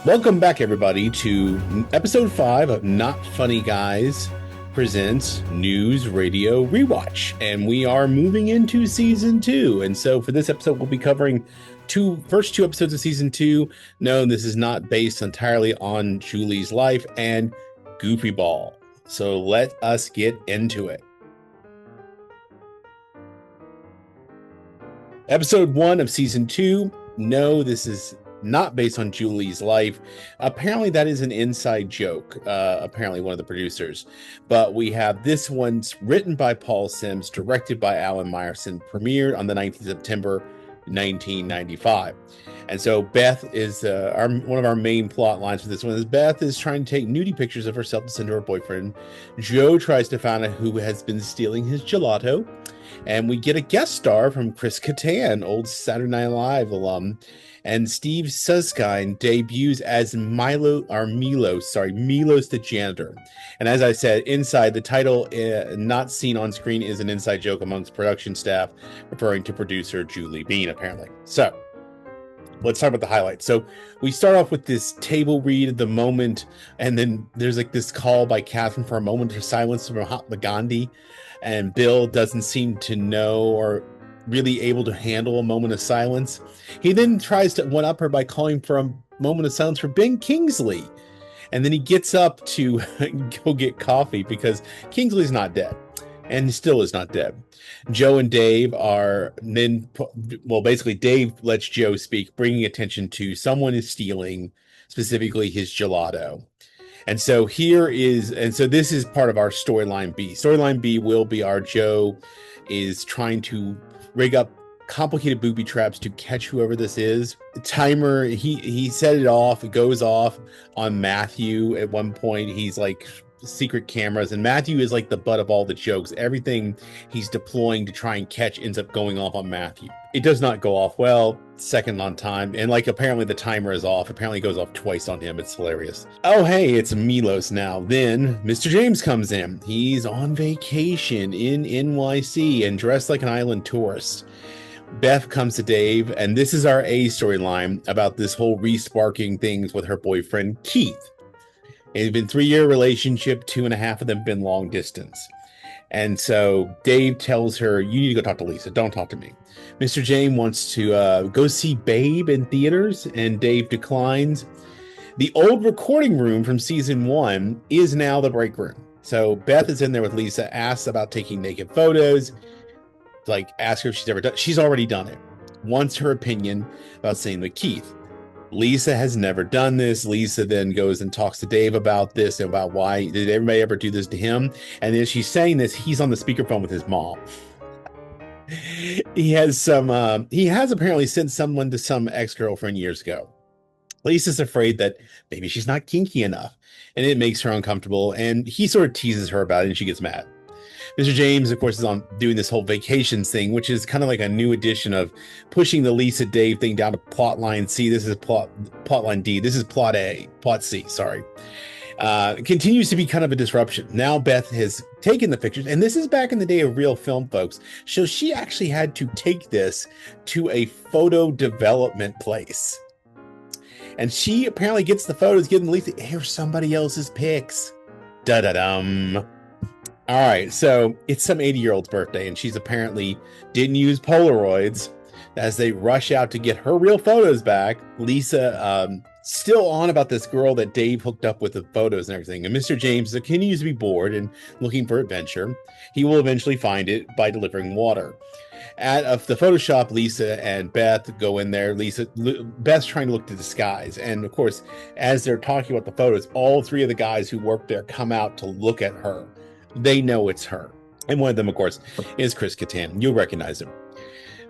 Welcome back, everybody, to episode 5 of Not Funny Guys presents News Radio Rewatch. And we are moving into season 2. And so for this episode, we'll be covering first two episodes of season 2. No, this is not based entirely on Julie's life and Goofy Ball. So let us get into it. Episode 1 of season 2. No, this is not based on Julie's life. Apparently that is an inside joke, apparently one of the producers. But we have this one's written by Paul Simms, directed by Alan Meyerson, premiered on the 19th of September 1995. And so Beth is one of our main plot lines for this one is Beth is trying to take nudie pictures of herself to send to her boyfriend. Joe tries to find out who has been stealing his gelato. And we get a guest star from Chris Kattan, old Saturday Night Live alum. And Steve Susskind debuts as Milos the janitor. And as I said, inside the title, not seen on screen, is an inside joke amongst production staff, referring to producer Julie Bean, apparently. So let's talk about the highlights. So we start off with this table read at the moment, and then there's like this call by Catherine for a moment of silence from Mahatma Gandhi, and Bill doesn't seem to know or really able to handle a moment of silence. He then tries to one-up her by calling for a moment of silence for Ben Kingsley. And then he gets up to go get coffee because Kingsley's not dead. And still is not dead. Joe and Dave are then, basically Dave lets Joe speak, bringing attention to someone is stealing, specifically his gelato. And so this is part of our storyline B. Storyline B will be our Joe is trying to rig up complicated booby traps to catch whoever this is. The timer, he set it off. It goes off on Matthew at one point. He's like secret cameras, and Matthew is like the butt of all the jokes. Everything he's deploying to try and catch ends up going off on Matthew. It does not go off well, second on time, and like apparently the timer is off. Apparently it goes off twice on him. It's hilarious. Oh hey, it's Milos now. Then Mr. James comes in. He's on vacation in NYC and dressed like an island tourist. Beth comes to Dave, and this is our A storyline about this whole re-sparking things with her boyfriend Keith. It's been a 3-year relationship, 2.5 of them been long distance. And so Dave tells her, you need to go talk to Lisa. Don't talk to me. Mr. James wants to go see Babe in theaters, and Dave declines. The old recording room from season 1 is now the break room. So Beth is in there with Lisa, asks about taking naked photos, like ask her if she's ever done. She's already done it. Wants her opinion about staying with Keith. Lisa has never done this. Lisa then goes and talks to Dave about this and about why did everybody ever do this to him. And as she's saying this, he's on the speakerphone with his mom. He has apparently sent someone to some ex-girlfriend years ago. Lisa's afraid that maybe she's not kinky enough, and it makes her uncomfortable. And he sort of teases her about it, and she gets mad. Mr. James, of course, is on doing this whole vacations thing, which is kind of like a new edition of pushing the Lisa Dave thing down to plot line C. This is plot line D. This is plot C, sorry. Continues to be kind of a disruption. Now Beth has taken the pictures, and this is back in the day of real film, folks. So she actually had to take this to a photo development place. And she apparently gets the photos, giving Lisa, here's somebody else's pics. Da-da-dum. All right, so it's some 80-year-old's birthday, and she's apparently didn't use Polaroids. As they rush out to get her real photos back, Lisa still on about this girl that Dave hooked up with the photos and everything. And Mr. James continues to be bored and looking for adventure. He will eventually find it by delivering water. At the photo shop, Lisa and Beth go in there. Beth's trying to look to disguise. And of course, as they're talking about the photos, all 3 of the guys who work there come out to look at her. They know it's her. And one of them, of course, is Chris Kattan. You'll recognize him.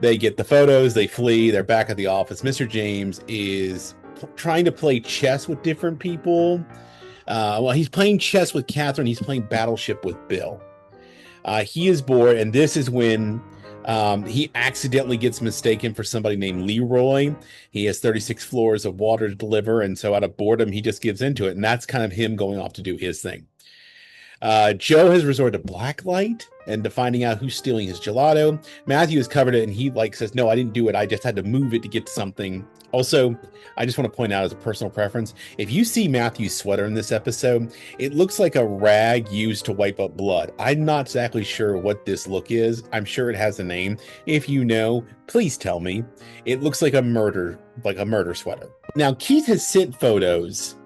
They get the photos. They flee. They're back at the office. Mr. James is trying to play chess with different people. He's playing chess with Catherine. He's playing Battleship with Bill. He is bored, and this is when he accidentally gets mistaken for somebody named Leroy. He has 36 floors of water to deliver, and so out of boredom, he just gives into it. And that's kind of him going off to do his thing. Joe has resorted to blacklight and to finding out who's stealing his gelato. Matthew has covered it and he says, no, I didn't do it. I just had to move it to get to something. Also, I just want to point out as a personal preference, if you see Matthew's sweater in this episode, it looks like a rag used to wipe up blood. I'm not exactly sure what this look is. I'm sure it has a name. If you know, please tell me. It looks like a murder sweater. Now, Keith has sent photos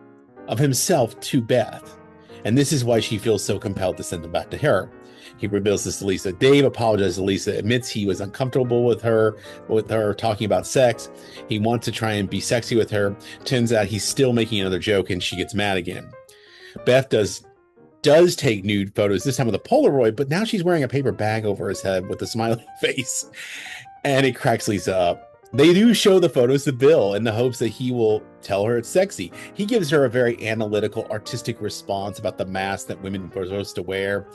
of himself to Beth, and this is why she feels so compelled to send them back to her. He reveals this to Lisa. Dave apologizes to Lisa, admits he was uncomfortable with her talking about sex. He wants to try and be sexy with her. Turns out he's still making another joke, and she gets mad again. Beth does take nude photos, this time with a Polaroid, but now she's wearing a paper bag over his head with a smiley face, and it cracks Lisa up. They do show the photos to Bill in the hopes that he will tell her it's sexy. He gives her a very analytical, artistic response about the mask that women are supposed to wear.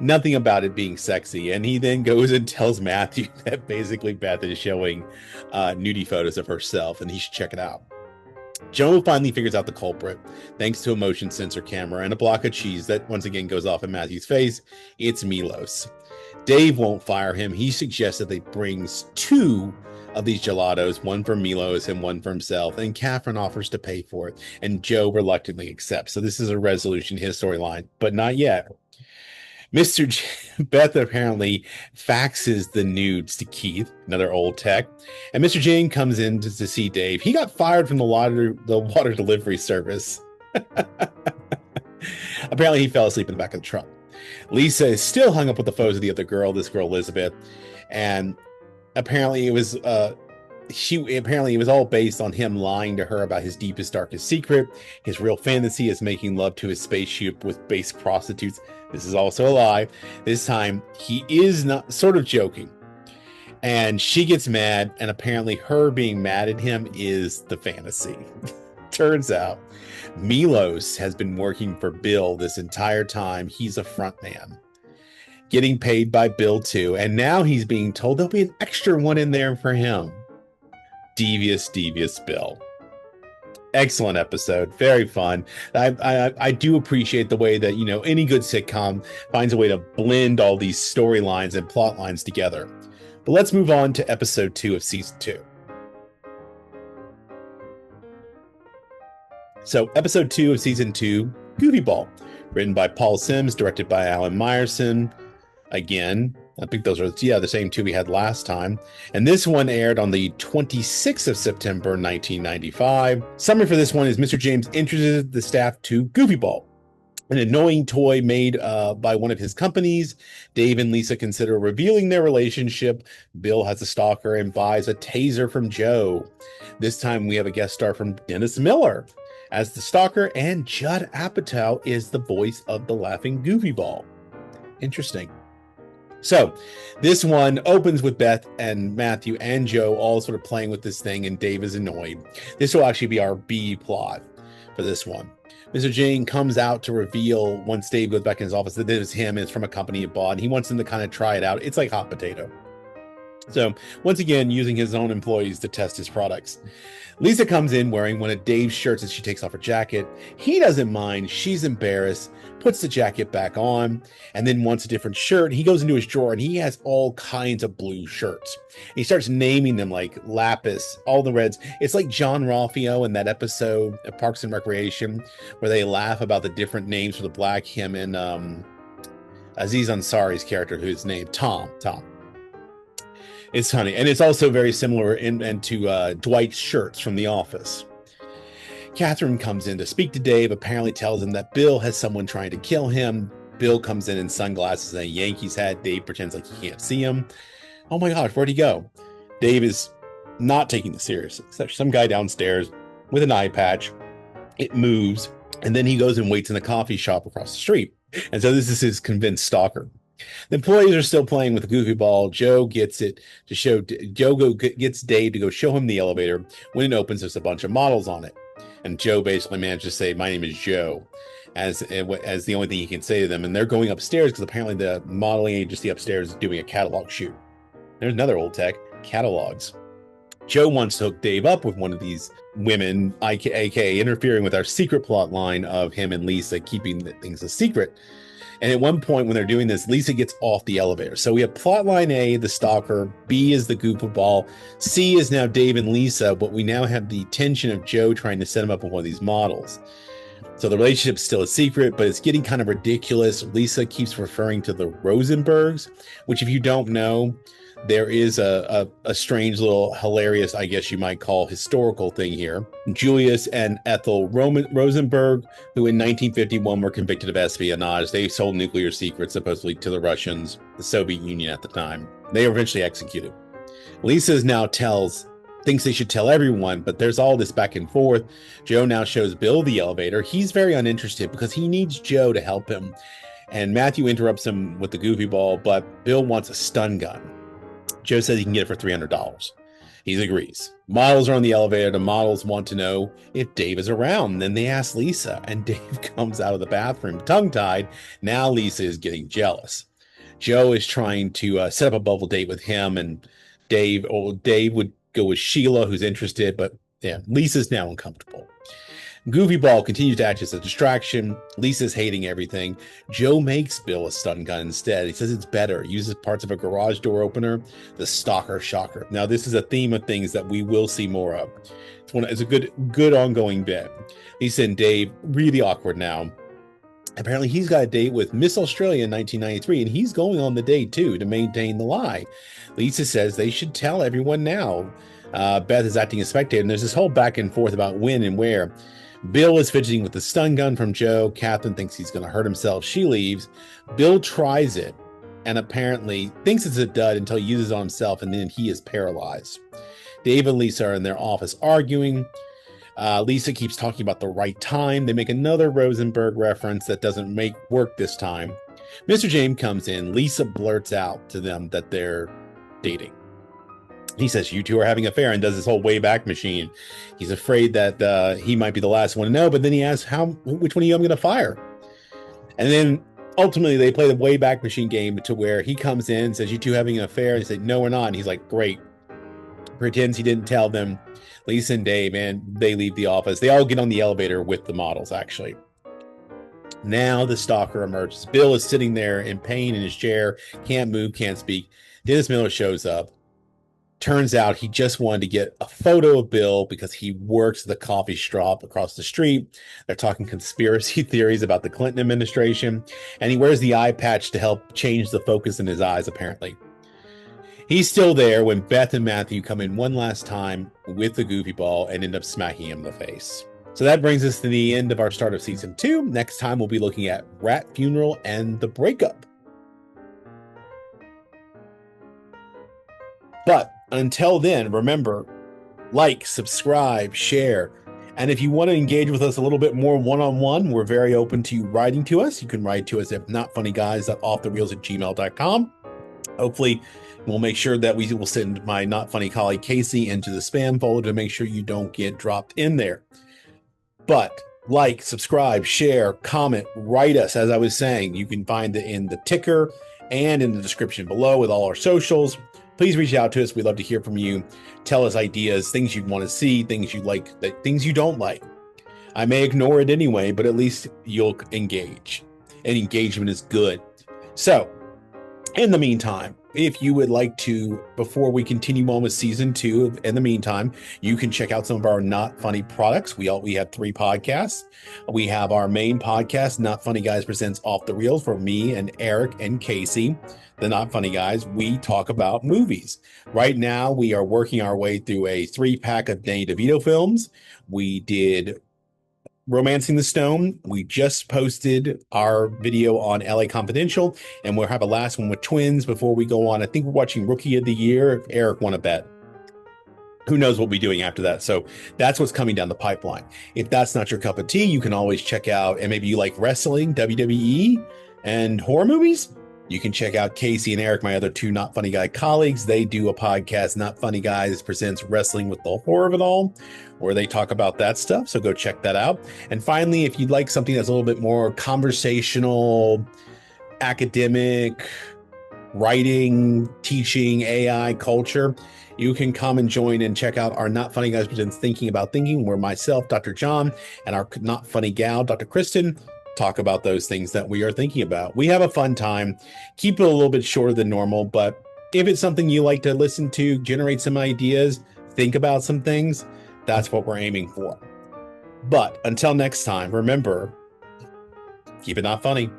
Nothing about it being sexy. And he then goes and tells Matthew that basically Beth is showing nudie photos of herself and he should check it out. Joe finally figures out the culprit thanks to a motion sensor camera and a block of cheese that once again goes off in Matthew's face. It's Milos. Dave won't fire him. He suggests that they brings 2 of these gelatos, one for Milos and one for himself, and Catherine offers to pay for it, and Joe reluctantly accepts. So this is a resolution to his storyline, but not yet. Beth apparently faxes the nudes to Keith, another old tech, and Mr. Jane comes in to see Dave. He got fired from the water delivery service. Apparently he fell asleep in the back of the truck. Lisa is still hung up with the photos of the other girl, this girl Elizabeth, and apparently it was all based on him lying to her about his deepest, darkest secret. His real fantasy is making love to his spaceship with base prostitutes. This is also a lie. This time he is not sort of joking, and she gets mad, and apparently her being mad at him is the fantasy. Turns out Milos has been working for Bill this entire time. He's a front man, getting paid by Bill too, and now he's being told there'll be an extra one in there for him. Devious Bill. Excellent episode, very fun. I do appreciate the way that, any good sitcom finds a way to blend all these storylines and plot lines together. But let's move on to episode 2 of season 2. So episode 2 of season 2, Goofy Ball, written by Paul Sims, directed by Alan Meyerson. Again, I think those are the same 2 we had last time. And this one aired on the 26th of September, 1995. Summary for this one is Mr. James introduces the staff to Goofy Ball, an annoying toy made by one of his companies. Dave and Lisa consider revealing their relationship. Bill has a stalker and buys a taser from Joe. This time we have a guest star from Dennis Miller as the stalker, and Judd Apatow is the voice of the laughing Goofy Ball. Interesting. So this one opens with Beth and Matthew and Joe all sort of playing with this thing, and Dave is annoyed. This will actually be our B plot for this one. Mr. Jane comes out to reveal, once Dave goes back in his office, that it was him. It's from a company he bought, and he wants them to kind of try it out. It's like hot potato. So once again, using his own employees to test his products. Lisa comes in wearing one of Dave's shirts as she takes off her jacket. He doesn't mind. She's embarrassed, puts the jacket back on, and then wants a different shirt. He goes into his drawer and he has all kinds of blue shirts. He starts naming them like Lapis, all the reds. It's like John Ralphio in that episode of Parks and Recreation where they laugh about the different names for the black, him and Aziz Ansari's character, who's named Tom. It's funny, and it's also very similar to Dwight's shirts from The Office. Catherine comes in to speak to Dave, apparently tells him that Bill has someone trying to kill him. Bill comes in sunglasses and a Yankees hat. Dave pretends like he can't see him. Oh my gosh, where'd he go? Dave is not taking this seriously. There's some guy downstairs with an eye patch. It moves, and then he goes and waits in a coffee shop across the street. And so this is his convinced stalker. The employees are still playing with the Goofy Ball. Joe gets Dave to go show him the elevator. When it opens, there's a bunch of models on it, and Joe basically managed to say, "My name is Joe," as the only thing he can say to them. And they're going upstairs because apparently the modeling agency upstairs is doing a catalog shoot. There's another old tech, catalogs. Joe wants to hook Dave up with one of these women, aka interfering with our secret plot line of him and Lisa keeping things a secret. And at one point when they're doing this, Lisa gets off the elevator. So we have plotline A, the stalker, B is the goofball, C is now Dave and Lisa, but we now have the tension of Joe trying to set him up with one of these models. So the relationship's still a secret, but it's getting kind of ridiculous. Lisa keeps referring to the Rosenbergs, which if you don't know, there is a strange little hilarious, I guess you might call, historical thing here. Julius and Ethel Rosenberg, who in 1951 were convicted of espionage. They sold nuclear secrets supposedly to the Russians, the Soviet Union at the time. They were eventually executed. Lisa now thinks they should tell everyone, but there's all this back and forth. Joe now shows Bill the elevator. He's very uninterested because he needs Joe to help him. And Matthew interrupts him with the goofy ball, but Bill wants a stun gun. Joe says he can get it for $300. He agrees. Models are on the elevator. The models want to know if Dave is around. Then they ask Lisa, and Dave comes out of the bathroom tongue-tied. Now Lisa is getting jealous. Joe is trying to set up a bubble date with him, and Dave would go with Sheila, who's interested, but yeah, Lisa's now uncomfortable. Goofy Ball continues to act as a distraction. Lisa's hating everything. Joe makes Bill a stun gun instead. He says it's better. Uses parts of a garage door opener. The stalker shocker. Now, this is a theme of things that we will see more of. It's a good ongoing bit. Lisa and Dave, really awkward now. Apparently, he's got a date with Miss Australia in 1993, and he's going on the date, too, to maintain the lie. Lisa says they should tell everyone now. Beth is acting as spectator, and there's this whole back and forth about when and where. Bill is fidgeting with the stun gun from Joe. Catherine thinks he's going to hurt himself. She leaves. Bill tries it and apparently thinks it's a dud until he uses it on himself, and then he is paralyzed. Dave and Lisa are in their office arguing. Lisa keeps talking about the right time. They make another Rosenberg reference that doesn't work this time. Mr. James comes in. Lisa blurts out to them that they're dating. He says, you two are having an affair, and does this whole Wayback Machine. He's afraid that he might be the last one to know, but then he asks, which one of you I'm going to fire? And then ultimately they play the Wayback Machine game to where he comes in and says, you two having an affair? And they say, no, we're not. And he's like, great. Pretends he didn't tell them. Lisa and Dave, and they leave the office. They all get on the elevator with the models, actually. Now the stalker emerges. Bill is sitting there in pain in his chair, can't move, can't speak. Dennis Miller shows up. Turns out he just wanted to get a photo of Bill because he works the coffee shop across the street. They're talking conspiracy theories about the Clinton administration, and he wears the eye patch to help change the focus in his eyes, apparently. He's still there when Beth and Matthew come in one last time with the goofy ball and end up smacking him in the face. So that brings us to the end of our start of season 2. Next time we'll be looking at Rat Funeral and The Breakup. But until then, remember, like, subscribe, share. And if you want to engage with us a little bit more one-on-one, we're very open to you writing to us. You can write to us at notfunnyguys@offthereels@gmail.com. Hopefully, we'll make sure that we will send my not funny colleague Casey into the spam folder to make sure you don't get dropped in there. But like, subscribe, share, comment, write us. As I was saying, you can find it in the ticker and in the description below with all our socials. Please reach out to us. We'd love to hear from you. Tell us ideas, things you'd want to see, things you like, things you don't like. I may ignore it anyway, but at least you'll engage. And engagement is good. So, in the meantime, if you would like to, before we continue on with season 2, in the meantime, you can check out some of our Not Funny products. We have 3 podcasts. We have our main podcast, Not Funny Guys Presents Off the Reels, for me and Eric and Casey, the Not Funny Guys. We talk about movies. Right now, we are working our way through a 3-pack of Danny DeVito films. We did Romancing the Stone. We just posted our video on LA Confidential, and we'll have a last one with Twins before we go on. I think we're watching Rookie of the Year. Eric won a bet. Who knows what we'll be doing after that? So that's what's coming down the pipeline. If that's not your cup of tea, you can always check out, and maybe you like wrestling, WWE, and horror movies, you can check out Casey and Eric, my other 2 Not Funny Guy colleagues. They do a podcast, Not Funny Guys Presents Wrestling with the Horror of It All, where they talk about that stuff. So go check that out. And finally, if you'd like something that's a little bit more conversational, academic, writing, teaching, AI, culture, you can come and join and check out our Not Funny Guys Presents Thinking About Thinking, where myself, Dr. John, and our Not Funny gal, Dr. Kristen, talk about those things that we are thinking about. We have a fun time, keep it a little bit shorter than normal, but if it's something you like to listen to, generate some ideas, think about some things, that's what we're aiming for. But until next time, remember, keep it not funny.